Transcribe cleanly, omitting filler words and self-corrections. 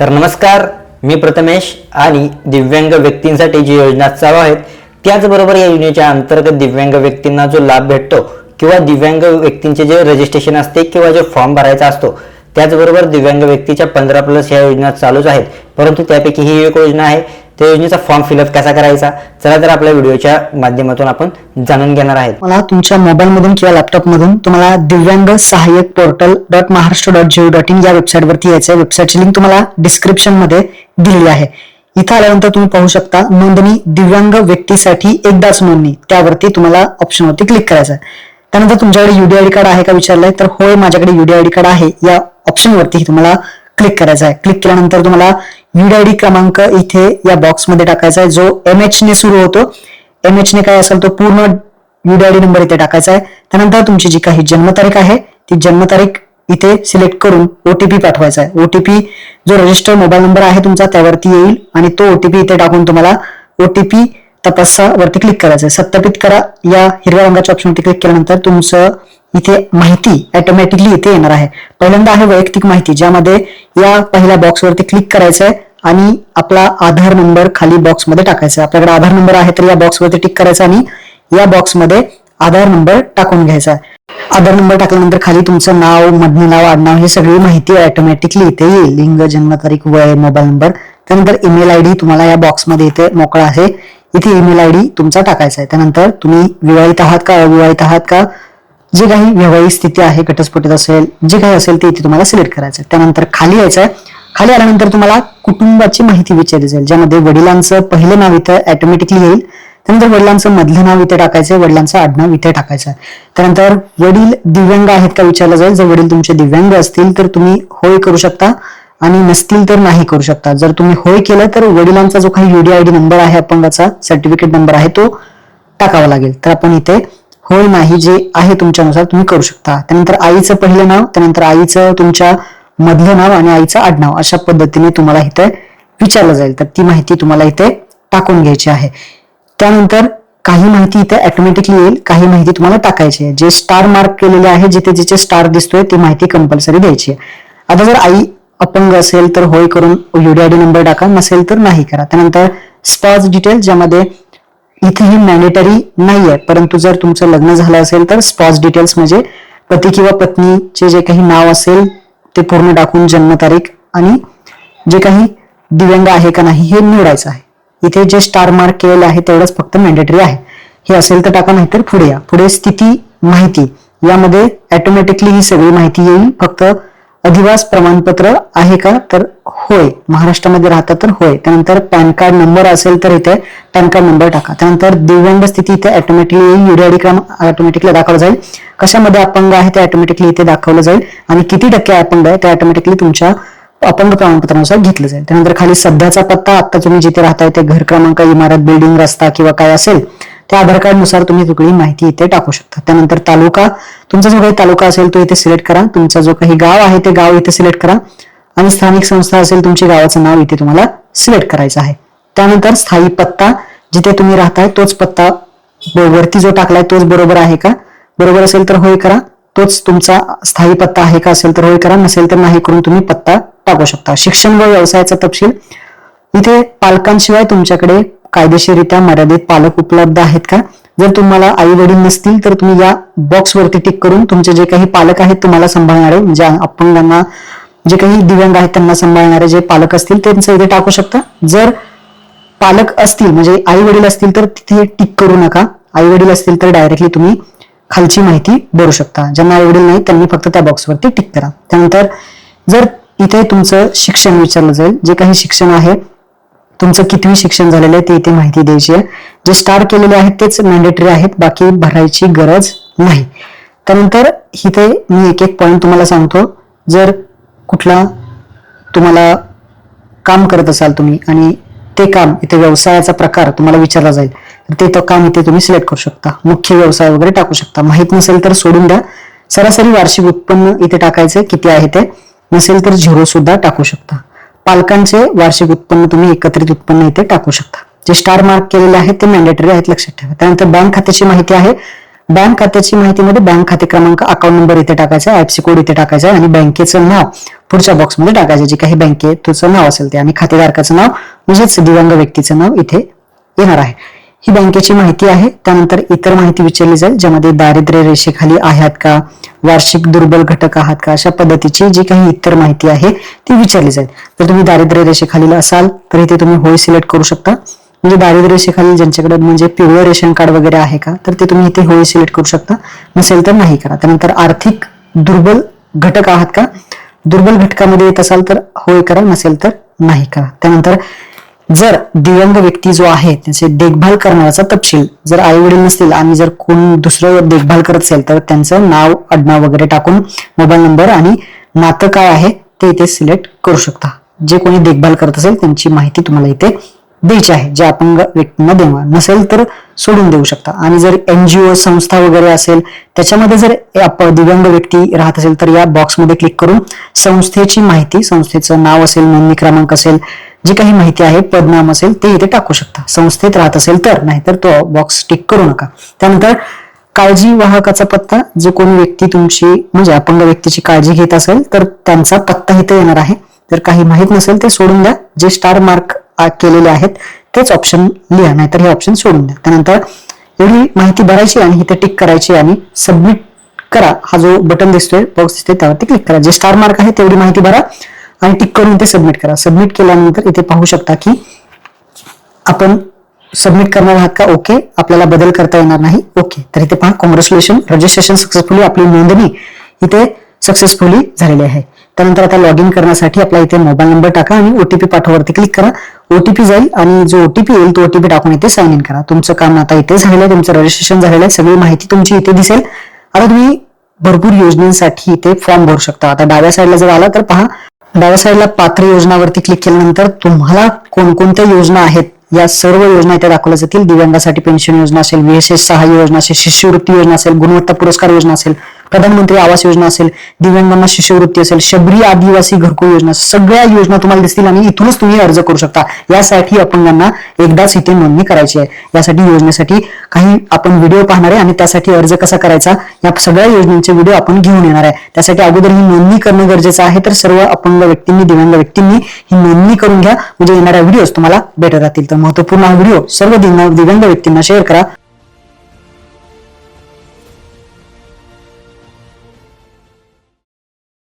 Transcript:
तर नमस्कार, मी प्रथमेश आणि दिव्यांग व्यक्तींसाठी जी योजना चालू आहेत त्याचबरोबर या योजनेच्या अंतर्गत दिव्यांग व्यक्तींना जो लाभ भेटतो किंवा दिव्यांग व्यक्तींचे जे रजिस्ट्रेशन असते किंवा जो फॉर्म भरायचा असतो त्याचबरोबर दिव्यांग व्यक्तीच्या 15+ या योजना चालूच आहेत. परंतु त्यापैकी ही एक योजना आहे. त्या योजनेचा फॉर्म फिलअप कसा करायचा, चला तर आपल्या व्हिडिओच्या माध्यमातून आपण जाणून घेणार आहेत. मला तुमच्या मोबाईलमधून किंवा लॅपटॉपमधून तुम्हाला दिव्यांग सहाय्यक portal.maharashtra.gov.in या वेबसाईटवरती यायचं. वेबसाईटची लिंक तुम्हाला डिस्क्रिप्शन मध्ये दिलेली आहे. इथं आल्यानंतर तुम्ही पाहू शकता नोंदणी दिव्यांग व्यक्तीसाठी एकदाच नोंदणी, त्यावरती तुम्हाला ऑप्शनवरती क्लिक करायचं आहे. त्यानंतर तुमच्याकडे UDID कार्ड आहे का विचारलंय, तर होय माझ्याकडे UDID कार्ड आहे या ऑप्शनवरती तुम्हाला क्लिक करायचं आहे. क्लिक केल्यानंतर तुम्हाला UDID क्रमांक इथे या बॉक्समध्ये टाकायचा आहे, जो MH ने सुरू होतो. MH ने काय असेल तो पूर्ण UDID नंबर इथे टाकायचा आहे. त्यानंतर तुमची जी काही जन्मतारीख आहे ती जन्मतारीख इथे सिलेक्ट करून OTP पाठवायचा आहे. OTP जो रजिस्टर मोबाईल नंबर आहे तुमचा त्यावरती येईल आणि तो OTP इथे टाकून तुम्हाला OTP तपासावरती क्लिक करायचं आहे. सत्यापित करा या हिरव्या रंगाच्या ऑप्शनवरती क्लिक केल्यानंतर तुमचं इथे माहिती ऑटोमॅटिकली इथे येणार आहे. पहिल्यांदा आहे वैयक्तिक माहिती, ज्यामध्ये या पहिल्या बॉक्सवरती क्लिक करायचं आहे आणि आपला आधार नंबर खाली बॉक्समध्ये टाकायचा आहे. आपल्याकडे आधार नंबर आहे तर या बॉक्सवरती टिक करायचा आणि या बॉक्समध्ये आधार नंबर टाकून घ्यायचा आहे. आधार नंबर टाकल्यानंतर खाली तुमचं नाव, मधलं नाव, आडनाव हे सगळी माहिती ऑटोमॅटिकली इथे येईल. लिंग, जन्मतारीख, वय, मोबाईल नंबर. त्यानंतर ईमेल आयडी तुम्हाला या बॉक्समध्ये इथे मोकळा आहे, इथे ईमेल आयडी तुमचा टाकायचा आहे. त्यानंतर तुम्ही विवाहित आहात का, अविवाहित आहात का, जे काही वैवाहिक स्थिती आहे, घटस्फोटित असेल, जे काही असेल ते इथे तुम्हाला सिलेक्ट करायचं आहे. त्यानंतर खाली यायचं आहे. खाली आल्यानंतर तुम्हाला कुटुंबाची माहिती विचारली जाईल, ज्यामध्ये वडिलांचं पहिलं नाव इथं ऑटोमॅटिकली येईल. त्यानंतर वडिलांचं मधलं नाव इथे टाकायचं, वडिलांचं आडनाव इथे टाकायचं आहे. त्यानंतर वडील दिव्यांग आहेत का विचारलं जाईल. जर वडील तुमचे दिव्यांग असतील तर तुम्ही होय करू शकता आणि नसतील तर नाही करू शकता. जर तुम्ही होय केलं तर वडिलांचा जो काही UDID नंबर आहे, अपंगाचा सर्टिफिकेट नंबर आहे, तो टाकावा लागेल. तर आपण इथे होय नाही जे आहे तुमच्यानुसार तुम्ही करू शकता. त्यानंतर आईचं पहिलं नाव, त्यानंतर आईचं तुमच्या मधलं नाव आणि आईचं आडनाव अशा पद्धतीने तुम्हाला इथे विचारलं जाईल. तर ती माहिती तुम्हाला इथे टाकून घ्यायची आहे. त्यानंतर काही माहिती इथे ऑटोमॅटिकली येईल, काही माहिती तुम्हाला टाकायची आहे. जे स्टार मार्क केलेले आहे, जिथे जिथे स्टार दिसतोय ती माहिती कंपल्सरी द्यायची आहे. आता जर आई अपंग असेल तर होय करून UDID नंबर टाका, नसेल तर नाही करा. त्यानंतर स्पॉज डिटेल, ज्यामध्ये इथे ही मॅन्डेटरी नाहीये, परंतु जर तुमचं लग्न झालं असेल तर स्पॉज डिटेल्स म्हणजे पती किंवा पत्नीचे जे काही नाव असेल ते पूर्ण टाकून जन्मतारीख आणि जे काही दिव्यांग आहे का नाही हे निवडायचं आहे. इथे जे स्टार मार्क केलेले आहे तेवढंच फक्त मॅन्डेटरी आहे. हे असेल तर टाका, नाही तर पुढे या. पुढे स्थिती माहिती, यामध्ये ऑटोमॅटिकली ही सगळी माहिती येईल. फक्त अधिवास प्रमाणपत्र आहे का, तर होय, महाराष्ट्रामध्ये राहता तर होय. त्यानंतर पॅन कार्ड नंबर असेल तर इथे पॅन कार्ड नंबर टाका. त्यानंतर दिव्यांग स्थिती इथे ऑटोमॅटिकली येईल. UDID क्रमांक ऑटोमॅटिकली दाखवला जाईल. कशामध्ये अपंग आहे ते ऑटोमॅटिकली इथे दाखवलं जाईल आणि किती टक्के अपंग आहे ते ऑटोमॅटिकली तुमच्या अपंग प्रमाणपत्रानुसार घेतलं जाईल. त्यानंतर खाली सध्याचा पत्ता, आता तुम्ही जिथे राहताय ते घर क्रमांक, इमारत, बिल्डिंग, रस्ता किंवा काय असेल त्या आधार कार्ड नुसार तुम्ही सगळी माहिती इथे टाकू शकता. त्यानंतर तालुका, तुमचा जो काही तालुका असेल तो इथे सिलेक्ट करा. तुमचा जो काही गाव आहे ते गाव इथे सिलेक्ट करा आणि स्थानिक संस्था असेल तुमच्या गावाचं नाव इथे तुम्हाला सिलेक्ट करायचं आहे. त्यानंतर स्थायी पत्ता, जिथे तुम्ही राहताय तोच पत्ता वरती जो टाकलाय तोच बरोबर आहे का, बरोबर असेल तर होय करा. तोच तुमचा स्थायी पत्ता आहे का, असेल तर होय करा, नसेल तर नाही करून तुम्ही पत्ता टाकू शकता. शिक्षण व व्यवसायाचा तपशील, इथे पालकांशिवाय तुमच्याकडे कायदेशीररित्या मर्यादित पालक उपलब्ध आहेत का. जर तुम्हाला आई वडील नसतील तर तुम्ही या बॉक्सवरती टिक करून तुमचे जे काही पालक आहेत तुम्हाला सांभाळणारे, म्हणजे अपंगांना जे काही दिव्यांग आहेत त्यांना सांभाळणारे जे पालक असतील त्यांचं इथे टाकू शकता. जर पालक असतील म्हणजे आई वडील असतील तर तिथे टिक करू नका. आई वडील असतील तर डायरेक्टली तुम्ही खालची माहिती भरू शकता. ज्यांना आई वडील नाही त्यांनी फक्त त्या बॉक्सवरती टिक करा. त्यानंतर जर इथे तुमचं शिक्षण विचारलं जाईल, जे काही शिक्षण आहे तुमचं कितवी शिक्षण झालेलं आहे ते इथे माहिती द्यायची आहे. जे स्टार केलेले आहेत तेच मॅन्डेटरी आहेत, बाकी भरायची गरज नाही. त्यानंतर इथे मी एक एक पॉईंट तुम्हाला सांगतो. जर कुठला तुम्हाला काम करत असाल तुम्ही आणि ते काम इथे व्यवसायाचा प्रकार तुम्हाला विचारला जाईल तर ते तो काम इथे तुम्ही सिलेक्ट करू शकता. मुख्य व्यवसाय वगैरे टाकू शकता. माहित नसेल तर सोडून द्या. सरासरी वार्षिक उत्पन्न इथे टाकायचे किती आहे ते, नसेल तर 0 सुद्धा टाकू शकता. पालकांचे वार्षिक उत्पन्न तुम्ही एकत्रित उत्पन्न इथे टाकू शकता. जे स्टार मार्क केलेले आहेत ते मॅन्डेटरी आहेत, लक्षात ठेवा. त्यानंतर बँक खात्याची माहिती आहे. बँक खात्याची माहितीमध्ये बँक खाते क्रमांक, अकाउंट नंबर इथे टाकायचा, आयएफसी कोड इथे टाकायचा आणि बँकेचं नाव पुढच्या बॉक्समध्ये टाकायचं, जे काही बँकेचं नाव असेल ते, आणि खातेधारकाचं नाव म्हणजेच दिव्यांग व्यक्तीचं नाव इथे येणार आहे. ही बँकेची माहिती आहे. त्यानंतर इतर माहिती विचारली जाईल, ज्यामध्ये दारिद्र्य रेषेखाली आहात का, वार्षिक दुर्बल घटक आहात का, अशा पद्धतीची जी काही इतर माहिती आहे ती विचारली जाईल. जर तुम्ही दारिद्र्य रेषेखाली असाल तर इथे तुम्ही होय सिलेक्ट करू शकता. म्हणजे दारिद्र्य रेषेखाली ज्यांच्याकडे म्हणजे पिवळं रेशन कार्ड वगैरे आहे का, तर ते तुम्ही इथे होय सिलेक्ट करू शकता. नसेल तर नाही करा. त्यानंतर आर्थिक दुर्बल घटक आहात का, दुर्बल घटकामध्ये येत असाल तर होय करा, नसेल तर नाही करा. त्यानंतर जर दिव्यांग व्यक्ती जो आहे त्याचे देखभाल करणाऱ्याचा तपशील, जर आई वडील नसतील आणि जर कोण दुसरं देखभाल करत असेल तर त्यांचं नाव, आडनाव वगैरे टाकून मोबाईल नंबर आणि नातं काय आहे ते इथे सिलेक्ट करू शकता. जे कोणी देखभाल करत असेल त्यांची माहिती तुम्हाला इथे द्यायची आहे, जे अपंग व्यक्तींना देणार नसेल तर सोडून देऊ शकता. आणि जर एनजीओ संस्था वगैरे असेल त्याच्यामध्ये जर दिव्यांग व्यक्ती राहत असेल तर या बॉक्समध्ये क्लिक करून संस्थेची माहिती, संस्थेचं नाव असेल, नोंदणी क्रमांक असेल, जी काही माहिती आहे, पदनाम असेल ते इथे टाकू शकता. संस्थेत राहत असेल तर, नाहीतर तो बॉक्स टिक करू नका. त्यानंतर काळजी वाहकाचा पत्ता, जो कोणी व्यक्ती तुमची म्हणजे अपंग व्यक्तीची काळजी घेत असेल तर त्यांचा पत्ता इथे येणार आहे. जर काही माहित नसेल ते सोडून द्या. जे स्टार मार्क केलेले आहेत तेच ऑप्शन लिहा, नाहीतर हे ऑप्शन सोडून द्या. त्यानंतर एवढी माहिती भरायची आणि इथे टिक करायची आणि सबमिट करा. हा जो बटन दिसतोय, बॉक्स दिसतोय, त्यावरती क्लिक करा. जे स्टार मार्क आहे तेवढी माहिती भरा आणि टिक करून ते सबमिट करा. सबमिट केल्यानंतर इथे पाहू शकता की आपण सबमिट करणार आहात का, ओके. आपल्याला बदल करता येणार नाही, ओके. तर इथे पहा, कॉंग्रॅच्युलेशन, रजिस्ट्रेशन सक्सेसफुली, आपली नोंदणी इथे सक्सेसफुली झालेली आहे. त्यानंतर आता लॉग इन करण्यासाठी आपला इथे मोबाईल नंबर टाका आणि ओटीपी पाठवावरती क्लिक करा. ओटीपी जाईल आणि जो ओटीपी येईल तो ओटीपी टाकून इथे साइन इन करा. तुमचं काम आता इथे झालेलं आहे, तुमचं रजिस्ट्रेशन झालेलं आहे, सगळी माहिती तुमची इथे दिसेल. आता तुम्ही भरपूर योजनांसाठी इथे फॉर्म भरू शकता. आता डाव्या साईडला जर आला तर पहा, डाव्या साईडला पात्र योजनावरती क्लिक केल्यानंतर तुम्हाला कोणकोणत्या योजना आहेत या सर्व योजना इथे दाखवल्या जातील. दिव्यांगासाठी पेन्शन योजना असेल, VSS सहाय्य योजना असेल, शिष्यवृत्ती योजना असेल, गुणवत्ता पुरस्कार योजना असेल, प्रधानमंत्री आवास योजना असेल, दिव्यांगांना शिष्यवृत्ती असेल, शबरी आदिवासी घरकुल योजना, सगळ्या योजना तुम्हाला दिसतील आणि इथूनच तुम्ही अर्ज करू शकता. यासाठी अपंगांना एकदाच इथे नोंदणी करायची आहे. यासाठी योजनेसाठी काही आपण व्हिडिओ पाहणार आहे आणि त्यासाठी अर्ज कसा करायचा या सगळ्या योजनांचे व्हिडिओ आपण घेऊन येणार आहे. त्यासाठी अगोदर ही नोंदणी करणं गरजेचं आहे. तर सर्व अपंग व्यक्तींनी, दिव्यांग व्यक्तींनी ही नोंदणी करून घ्या, म्हणजे येणाऱ्या व्हिडिओ तुम्हाला बेटर राहतील. तर महत्वपूर्ण हा व्हिडिओ सर्व दिव्यांग व्यक्तींना शेअर करा.